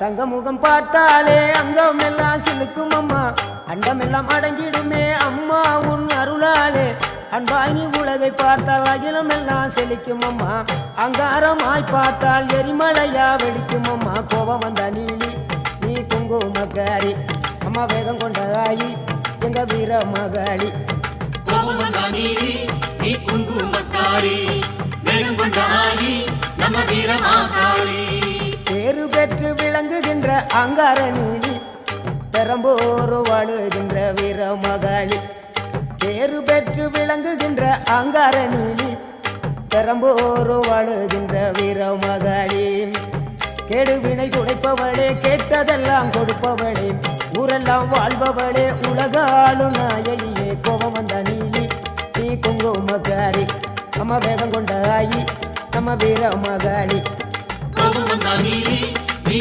தங்க முகம் பார்த்தாலே அங்கம் எல்லாம் சிலுக்கும் அம்மா அண்டமெல்லாம் அடங்கிடுமே அம்மா உன் அருளாலே அன்பாங்கி உலகை பார்த்தால் அகிலம் எல்லாம் செழிக்கும் அம்மா அங்காரமாய் பார்த்தால் எரிமலையா வெடிக்கும் அம்மா கோபம் வந்த நீலி நீ குங்குமக்காரி அம்மா வேகம் கொண்ட ஆயி எங்க வீர மகாளி கோபம் வந்த நீலி நீ குங்குமக்காரி வேகம் கொண்ட ஆயி நம்ம வீர மகாளி பேரு பெற்று விளங்குகின்ற அங்கார நீலி பெரம்போரு வாழுகின்ற வீர மகாளி பேரு பெற்று விளங்குகின்ற அங்கார நீலி பெரம்போரு வாழுகின்ற வீர மகாளி கேடுவினை துடைப்பவளே கேட்டதெல்லாம் கொடுப்பவளே ஊரெல்லாம் வாழ்பவளே உலகாளு நாயகியே கோபம் வந்த நீலி நீ குங்குமக்காரி அம்மா வேகம் கொண்ட ஆயி நம்ம வீர மகாளி கோபம் வந்த நீலி நீ